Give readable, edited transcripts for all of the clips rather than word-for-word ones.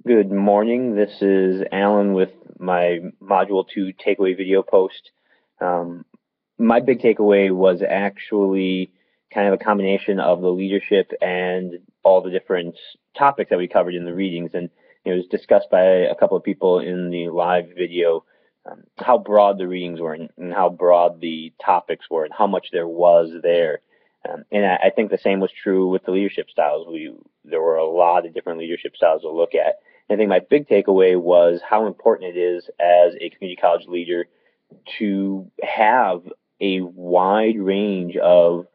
Good morning. This is Alan with my Module 2 takeaway video post. Um, my big takeaway was actually kind of a combination of the leadership and all the different topics that we covered in the readings. And it was discussed by a couple of people in the live video, how broad the readings were and how broad the topics were and how much there was there. And I think the same was true with the leadership styles. There were a lot of different leadership styles to look at. And I think my big takeaway was how important it is as a community college leader to have a wide range of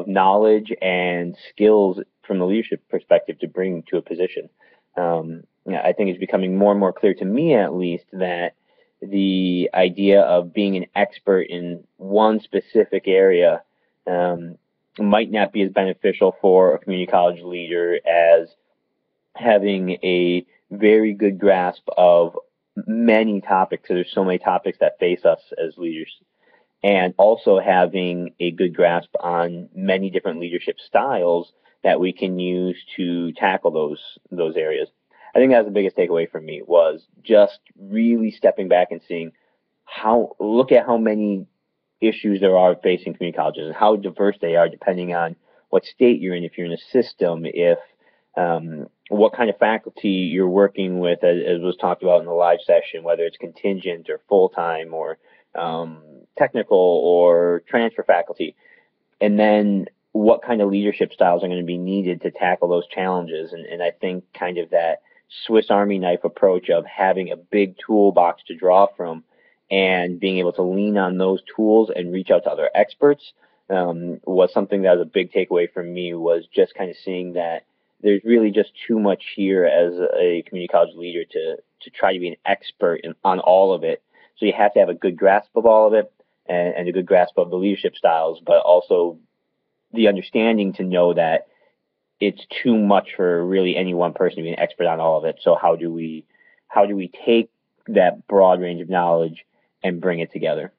knowledge and skills from the leadership perspective to bring to a position. I think it's becoming more and more clear to me, at least, that the idea of being an expert in one specific area might not be as beneficial for a community college leader as having a very good grasp of many topics. There's so many topics that face us as leaders, and also having a good grasp on many different leadership styles that we can use to tackle those areas. I think that's the biggest takeaway for me, was just really stepping back and seeing look at how many issues there are facing community colleges and how diverse they are depending on what state you're in, if you're in a system, if what kind of faculty you're working with, as was talked about in the live session, whether it's contingent or full-time or technical or transfer faculty, and then what kind of leadership styles are going to be needed to tackle those challenges. And I think kind of that Swiss Army knife approach of having a big toolbox to draw from and being able to lean on those tools and reach out to other experts was something that was a big takeaway for me, was just kind of seeing that there's really just too much here as a community college leader to try to be an expert on all of it. So you have to have a good grasp of all of it and a good grasp of the leadership styles, but also the understanding to know that it's too much for really any one person to be an expert on all of it. So how do we take that broad range of knowledge and bring it together?